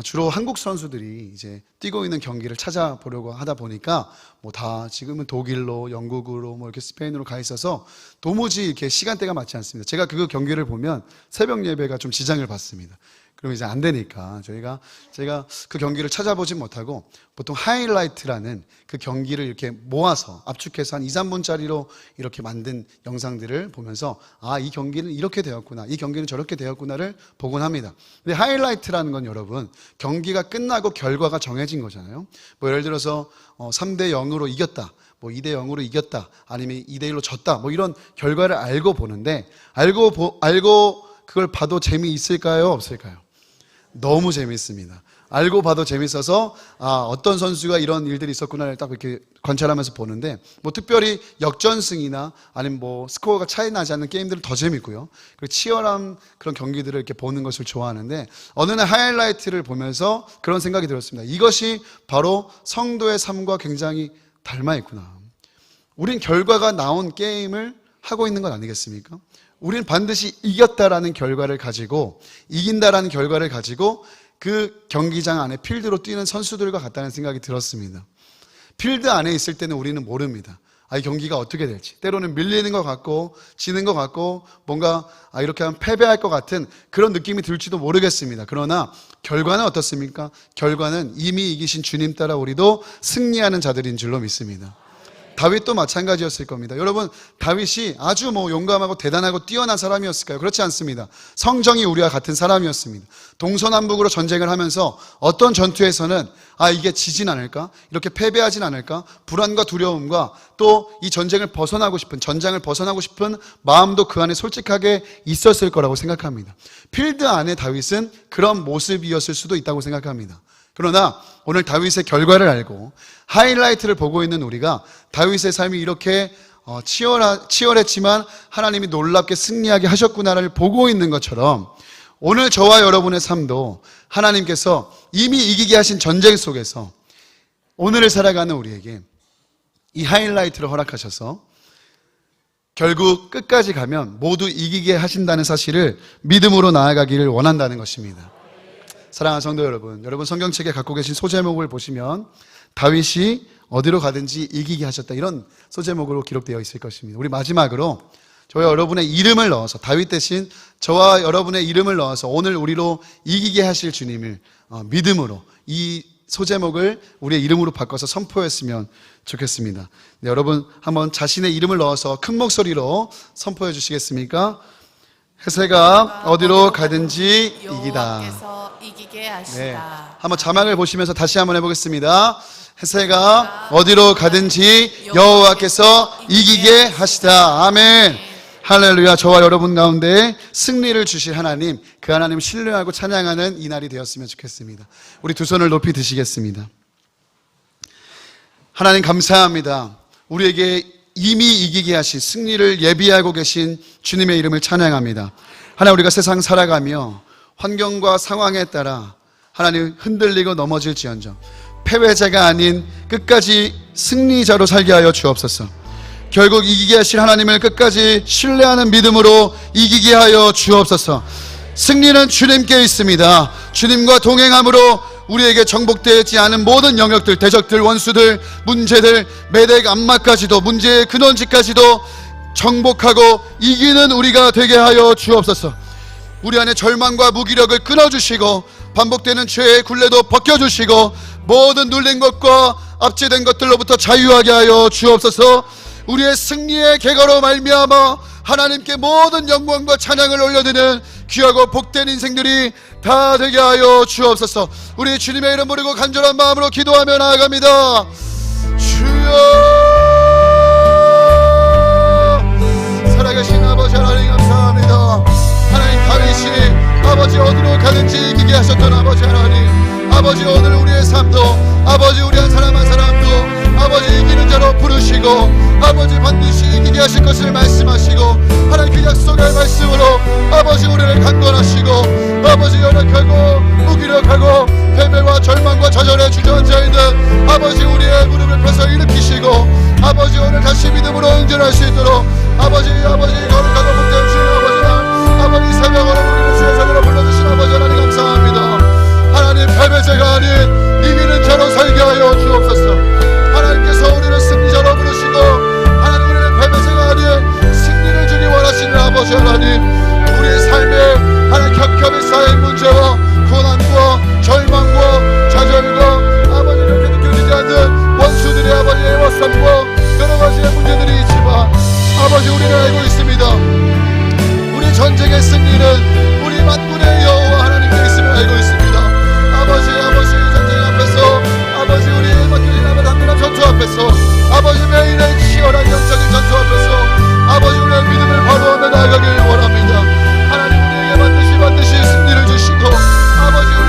주로 한국 선수들이 이제 뛰고 있는 경기를 찾아보려고 하다 보니까 다 지금은 독일로, 영국으로 이렇게 스페인으로 가 있어서 도무지 이렇게 시간대가 맞지 않습니다. 제가 그 경기를 보면 새벽 예배가 좀 지장을 받습니다. 그럼 이제 안 되니까 제가 그 경기를 찾아보진 못하고 보통 하이라이트라는 그 경기를 이렇게 모아서 압축해서 한 2, 3분짜리로 이렇게 만든 영상들을 보면서 이 경기는 이렇게 되었구나, 이 경기는 저렇게 되었구나를 보곤 합니다. 근데 하이라이트라는 건 여러분, 경기가 끝나고 결과가 정해진 거잖아요. 예를 들어서 3대 0으로 이겼다, 2대 0으로 이겼다, 아니면 2대 1로 졌다, 이런 결과를 알고 보는데 알고 그걸 봐도 재미있을까요? 없을까요? 너무 재밌습니다. 알고 봐도 재밌어서 어떤 선수가 이런 일들이 있었구나를 딱 이렇게 관찰하면서 보는데, 뭐 특별히 역전승이나 아니면 뭐 스코어가 차이 나지 않는 게임들은 더 재밌고요. 그리고 치열한 그런 경기들을 이렇게 보는 것을 좋아하는데, 어느 날 하이라이트를 보면서 그런 생각이 들었습니다. 이것이 바로 성도의 삶과 굉장히 닮아 있구나. 우린 결과가 나온 게임을 하고 있는 건 아니겠습니까? 우린 반드시 이겼다라는 결과를 가지고, 이긴다라는 결과를 가지고 그 경기장 안에 필드로 뛰는 선수들과 같다는 생각이 들었습니다. 필드 안에 있을 때는 우리는 모릅니다. 이 경기가 어떻게 될지. 때로는 밀리는 것 같고 지는 것 같고 뭔가 이렇게 하면 패배할 것 같은 그런 느낌이 들지도 모르겠습니다. 그러나 결과는 어떻습니까? 결과는 이미 이기신 주님 따라 우리도 승리하는 자들인 줄로 믿습니다. 다윗도 마찬가지였을 겁니다. 여러분, 다윗이 아주 용감하고 대단하고 뛰어난 사람이었을까요? 그렇지 않습니다. 성정이 우리와 같은 사람이었습니다. 동서남북으로 전쟁을 하면서 어떤 전투에서는 이게 지진 않을까? 이렇게 패배하진 않을까? 불안과 두려움과 또 이 전장을 벗어나고 싶은 마음도 그 안에 솔직하게 있었을 거라고 생각합니다. 필드 안에 다윗은 그런 모습이었을 수도 있다고 생각합니다. 그러나 오늘 다윗의 결과를 알고 하이라이트를 보고 있는 우리가 다윗의 삶이 이렇게 치열했지만 하나님이 놀랍게 승리하게 하셨구나를 보고 있는 것처럼, 오늘 저와 여러분의 삶도 하나님께서 이미 이기게 하신 전쟁 속에서 오늘을 살아가는 우리에게 이 하이라이트를 허락하셔서 결국 끝까지 가면 모두 이기게 하신다는 사실을 믿음으로 나아가기를 원한다는 것입니다. 사랑하는 성도 여러분, 여러분 성경책에 갖고 계신 소제목을 보시면 다윗이 어디로 가든지 이기게 하셨다, 이런 소제목으로 기록되어 있을 것입니다. 우리 마지막으로 저와 여러분의 이름을 넣어서, 다윗 대신 저와 여러분의 이름을 넣어서 오늘 우리로 이기게 하실 주님을 믿음으로 이 소제목을 우리의 이름으로 바꿔서 선포했으면 좋겠습니다. 네, 여러분 한번 자신의 이름을 넣어서 큰 목소리로 선포해 주시겠습니까? 해세가 어디로 가든지 이기다. 여호와께서 이기게 하시다. 네, 한번 자막을 보시면서 다시 한번 해보겠습니다. 해세가 어디로 가든지 여호와께서 이기게 하시다. 아멘. 할렐루야. 저와 여러분 가운데 승리를 주실 하나님, 그 하나님 신뢰하고 찬양하는 이 날이 되었으면 좋겠습니다. 우리 두 손을 높이 드시겠습니다. 하나님 감사합니다. 우리에게 이미 이기게 하신, 승리를 예비하고 계신 주님의 이름을 찬양합니다. 하나님, 우리가 세상 살아가며 환경과 상황에 따라 하나님 흔들리고 넘어질지언정 패배자가 아닌 끝까지 승리자로 살게 하여 주옵소서. 결국 이기게 하실 하나님을 끝까지 신뢰하는 믿음으로 이기게 하여 주옵소서. 승리는 주님께 있습니다. 주님과 동행함으로 우리에게 정복되지 않은 모든 영역들, 대적들, 원수들, 문제들, 매대 안마까지도, 문제의 근원지까지도 정복하고 이기는 우리가 되게 하여 주옵소서. 우리 안에 절망과 무기력을 끊어주시고 반복되는 죄의 굴레도 벗겨주시고 모든 눌린 것과 압제된 것들로부터 자유하게 하여 주옵소서. 우리의 승리의 계가로 말미암아 하나님께 모든 영광과 찬양을 올려드리는 귀하고 복된 인생들이 다 되게 하여 주옵소서. 우리 주님의 이름 부르고 간절한 마음으로 기도하며 나아갑니다. 주여, 살아계신 아버지 하나님 감사합니다. 하나님, 다윗이 아버지 어디로 가든지 이기게 하셨던 아버지 하나님, 아버지 오늘 우리의 삶도, 아버지 우리 한 사람 한 사람도 아버지 이기는 자로 부르시고 아버지 반드시 이기게 하실 것을 말씀하시고, 하나님 그 약속의 말씀으로 아버지 우리를 강권하시고 아버지 연약하고 무기력하고 패배와 절망과 좌절의 주저앉아있는 아버지 우리의 무릎을 펴서 일으키시고 아버지 오늘 다시 믿음으로 응전할 수 있도록 아버지 거룩하고 복된 주의 아버지 새벽으로 우리를 주의 자녀로 불러주신 아버지 하나님 감사합니다. 하나님, 패배자가 아닌 이기는 자로 살게 하여 주옵소서. 하나님께서 우리를 승리자로 부르시고 하나님, 우리는 패배자가 아닌 승리를 주기 원하시는 아버지 하나님, 우리의 삶에 하나님 겹겹이 쌓인 문제와 고난과 절망과 좌절과 아버지 이렇게 느껴지지 않는 원수들의 아버지 애워싸고 여러 가지의 문제들이 있지만 아버지 우리는 알고 있습니다. 우리 전쟁의 승리는 우리 만군의 여호와 하나님께 있음을 알고 있습니다. 아버지 전쟁 앞에서 아버지 우리 맡겨진 당면한 전투 앞에서 아버지 매일의 치열한 영적인 전투 앞에서 아버지 우리의 믿음을 바로하며 나아가길 원합니다. 하나님, 우리에게 반드시 승리를 주시고 아버지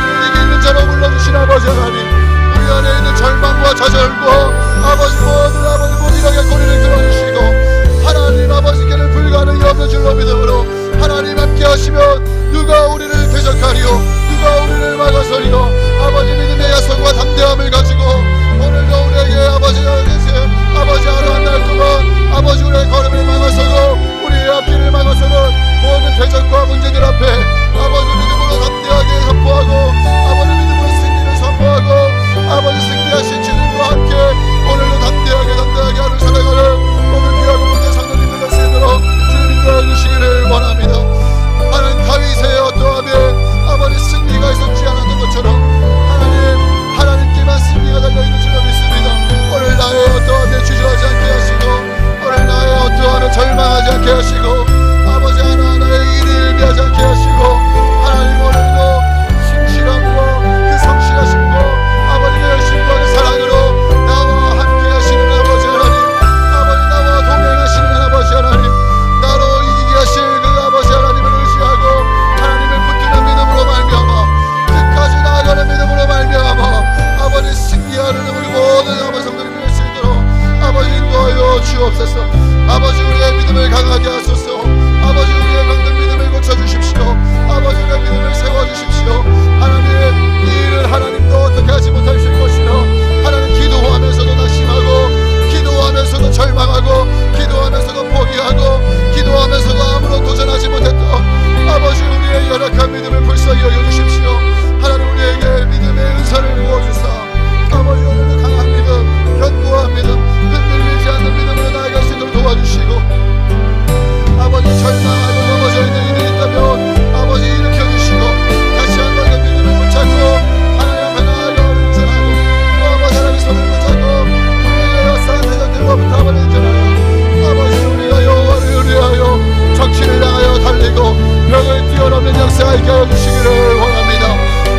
은혜가 있게 하여 주시기를 원합니다.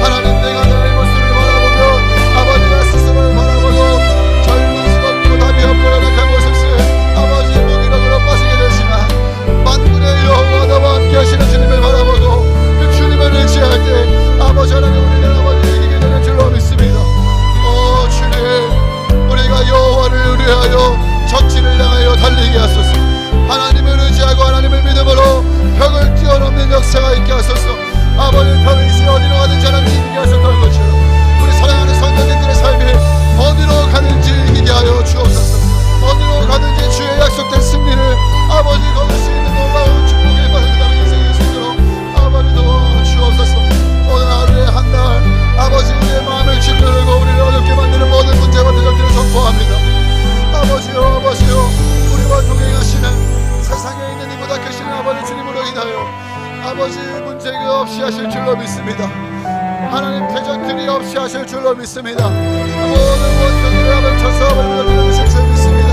하나님, 내가 나의 모습을 바라보며 아버지가 스스로를 바라보고 절망스럽고 답이 없고 연약한 모습을 아버지 무기력으로 빠지게 되지만 만군의 여호와 나와 함께 하시는 주님을 바라보고 그 주님을 의지할 때 아버지 하나님, 우리는 아버지 이기게 되는 줄로 믿습니다. 오 주님, 우리가 여호와를 의뢰하여 적진을 향하여 달리게 하소서. 하나님을 의지하고 하나님을 믿음으로 벽을 뛰어넘는 역사가 있게 하소서. 아버지, 벽을 이제 어디로 가든지 하나님 이기게 하셨던 것처럼 우리 사랑하는 성도님들의 삶이 어디로 가는지 이기게 하여 주옵소서. 어디로 가든지 주의 약속된 승리를 아버지 거둘 수 있는 놀라운 축복의 받은 인생이 수 있도록 아버지 도와 주옵소서. 오늘 하루의 한 날 아버지, 우리의 마음을 짓누르고 우리를 어렵게 만드는 모든 문제와 대적들을 선포합니다. 아버지요, 우리와 동행하시는 세상에 있는 이보다 크시는 아버지 주님으로 인하여 아버지 문제가 없이 하실 줄로 믿습니다. 하나님, 대적들이 없이 하실 줄로 믿습니다. 모든 원수들을 아버지 저수함을 물어주실 줄 믿습니다.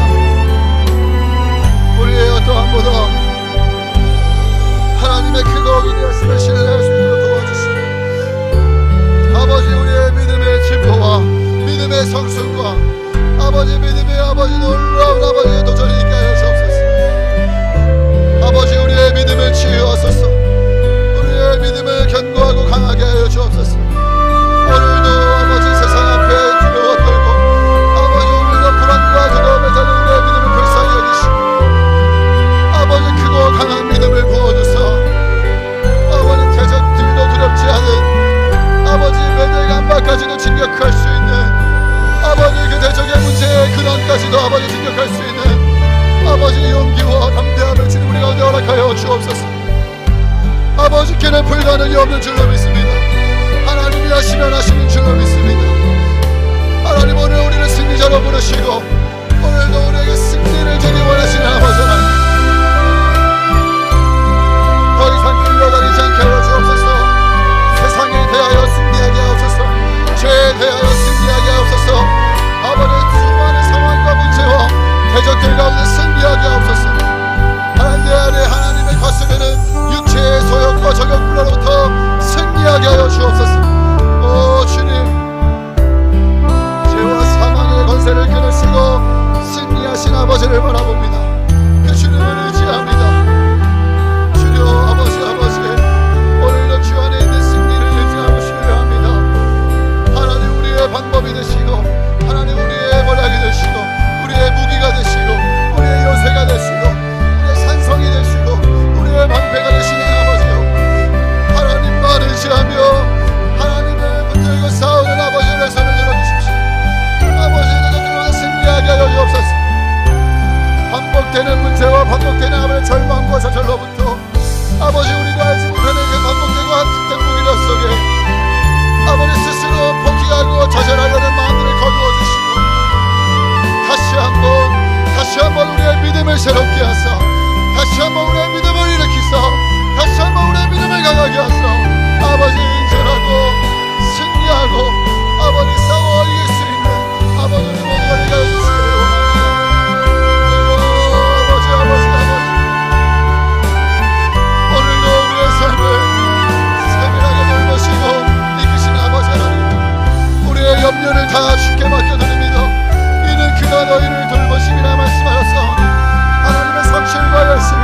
우리의 어떠함보다 하나님의 크고 위대하심을 신뢰할 수 있도록 도와주시고 아버지, 우리의 믿음의 진보와 믿음의 성숙과 아버지 믿음의 아버지 놀라운 아버지의 도전이 있게 하여 주옵소서. 아버지, 우리의 믿음을 치유하소서. 우리의 믿음을 견고하고 강하게 하여 주옵소서. 오늘도 아버지 세상 앞에 두려워 떨고 아버지 오늘도 불안과 두려움에 달린 우리의 믿음을 불쌍히 여기시고 아버지 크고 강한 믿음을 부어주사 아버지 대적들도 두렵지 않은 아버지 매대 간박까지도 진격할 수 있는 아버지 그 대적의 문제의 근원까지도 아버지 진격할 수 있는 아버지 용기와 담대함을 주님 우리 가운데 허락하여 주옵소서. 아버지께는 불가능이 없는 줄로 믿습니다. 하나님이 하시면 하시는 줄로 믿습니다. 하나님, 오늘 우리를 승리자로 부르시고 오늘도 우리에게 승리를 주기 원하시는 아버지 하나님, 더 이상 끌려다니지 않게 하여 주옵소서. 세상에 대하여 승리하게 하옵소서. 죄에 대하여 승리하게 하옵소서. 아버지, 수많은 상황과 문제와 대적들 가운데 승리하게 하옵소서. 하나님, 내 안에 하나님의 거스르는 육체의 소욕과 저격불로부터 승리하게 하여 주옵소서. 오 주님, 죄와 사망의 권세를 끊으시고 승리하신 아버지를 바라봅니다. 그 주님을 의지합니다. 주여 아버지, 오늘도 주 안에 있는 승리를 의지하고 신뢰합니다. 하나님, 우리의 방법이 되시고 하나님, 우리의 원약이 되시고 우리의 무기가 되시고 우리의 요새가 되시고 우리의 산성이 되시고 우리의 방패가 되시는 아버지요, 하나님만 의지하며 하나님을 붙들고 싸우는 아버지의 손을 들어주십시오. 아버지의 대적들로 승리하게 하여 주옵소서. 반복되는 문제와 반복되는 아버지의 절망과 좌절로부터 아버지, 우리가 알지 못하는 그 반복되고 한뜻된 무기력 속에 아버지 스스로 포기하고 좌절하려는 마음들을 거두어 주시고 다시 한번 우리의 믿음을 새롭게 하사 다시 한번 우리의 믿음을 일으키사 다시 한번 우리의 믿음을 강하게 하사 아버지, 인정하고 승리하고 아버지 싸워 이길 수 있는 아버지 우리 모두가 되게 하여 주시기를 원합니다. 아버지, 오늘도 우리의 삶을 세밀하게 돌보시고 이끄시는 아버지 하나님, 우리의 염려를 다 주께 맡겨드립니다. 이는 그가 너희를 돌보심이라 말씀하셨사오니 하나님의 성실과 열심히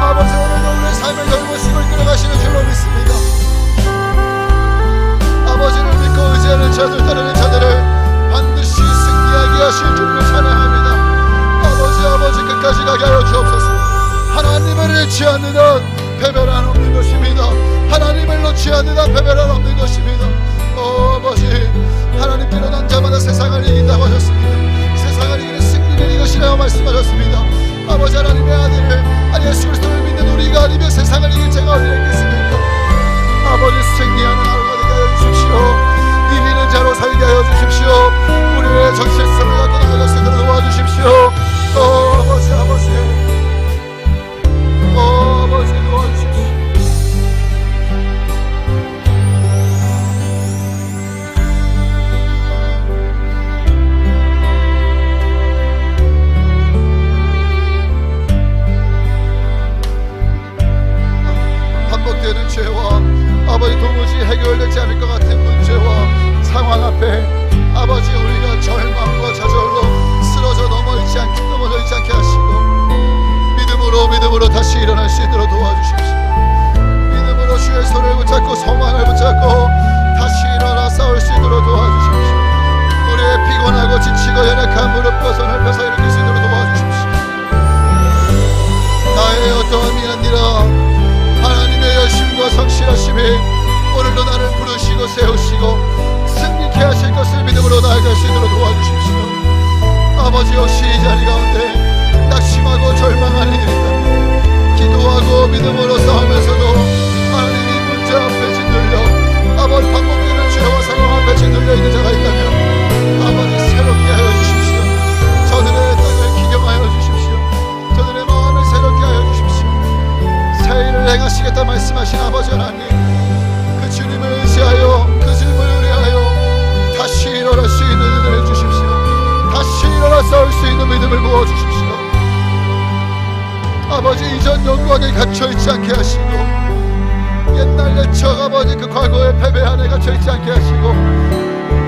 아버지, 오늘도 우리의 삶을 돌보시고 이끌어가시는 줄로 믿습니다. 아버지를 믿고 의지하는 자들, 따르는 자들을 반드시 승리하게 하실 줄을 찬양합니다. 아버지 끝까지 가게 하여 주옵소서. 하나님을 잃지 않는 한 패배란 없는 것입니다. 하나님을 놓지 않는 한 패배란 없는 것입니다. 아버지, 하나님께로 난 자마다 세상을 이긴다고 하셨습니다. 세상을 이기는 승리는 이것이라고 말씀하셨습니다. 아버지, 하나님의 아들 예수 그리스도를 믿는 우리가 아니면 세상을 이길 자가 어디 있겠습니까? 아버지, 승리하는 하루가 되게 하여 주십시오. 이기는 자로 살게 하여 주십시오. 우리의 정체성을 갖고 나아갈 수 있도록 도와주십시오. 아버지 도와주십시오. 다시 일어날 수 있도록 도와주십시오. 믿음으로 주의 손을 붙잡고 소망을 붙잡고 다시 일어나 싸울 수 있도록 도와주십시오. 우리의 피곤하고 지치고 연약한 무릎 뼈선을 펴서 일으킬 수 있도록 도와주십시오. 나의 어떠한 미안이라 하나님의 열심과 성실하심이 오늘도 나를 부르시고 세우시고 승리케 하실 것을 믿음으로 나아갈 수 있도록 도와주십시오. 아버지, 혹시 이 자리 가운데 낙심하고 절망하는 일이 있다면 기도하고 믿음으로 싸우면서도 하나님이 문제 앞에 짓눌려 아버지 반복되는 죄와 상황 앞에 짓눌려 있는 자가 있다면 아버지 새롭게 하여 주십시오. 저들의 땅을 기경하여 주십시오. 저들의 마음을 새롭게 하여 주십시오. 새 일을 행하시겠다 말씀하신 아버지 하나님, 그 주님을 의지하여 그 주님을 의뢰하여 다시 일어날 수 있는 은혜를 주십시오. 다시 일어나 싸울 수 있는 믿음을 부어주십시오. 아버지, 이전 영광에 갇혀있지 않게 하시고 옛날 내척 아버지 그 과거의 패배 안에 갇혀있지 않게 하시고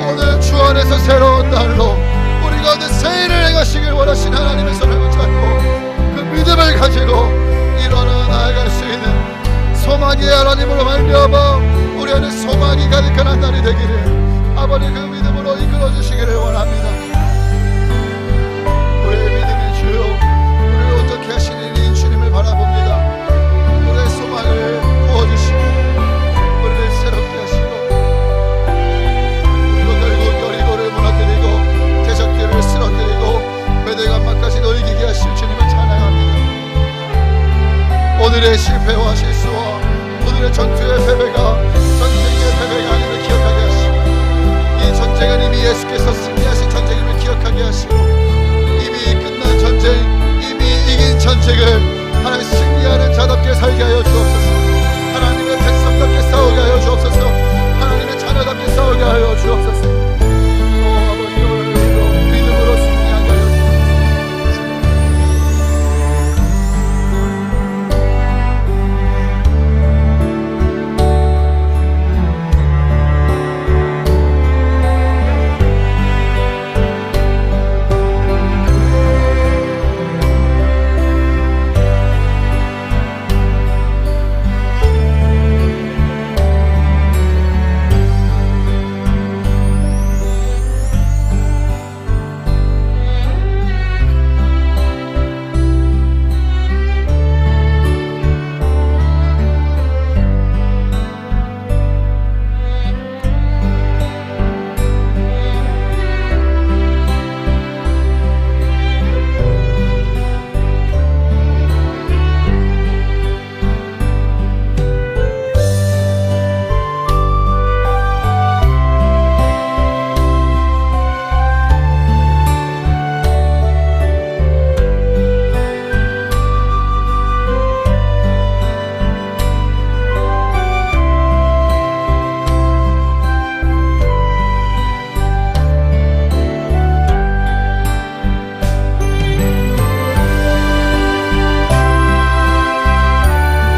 오늘 주 안에서 새로운 날로 우리 가운데 새 일을 행하시길 원하시는 하나님의 손을 붙잡고 그 믿음을 가지고 일어나 나아갈 수 있는 소망의 하나님으로 말미암아 우리 안에 소망이 가득한 한 날이 되기를 아버지 그 믿음으로 이끌어 주시기를 원합니다. 우리의 믿음의 주여, 우리를 어떻게 하시느니 주님을 바라봅니다. 우리의 소망을 부어주시고 우리를 새롭게 하시고 우리로 결국 여리고를 무너뜨리고 대적들을 쓰러뜨리고 베들감마까지도 이기게 하실 주님을 찬양합니다. 오늘의 실패와 실수와 오늘의 전투의 패배가 전쟁의 패배가 아님을 기억하게 하시고 이 전쟁은 이미 예수께서 승리하신 전쟁임을 기억하게 하시고 이미 끝난 전쟁, 이미 이긴 전쟁을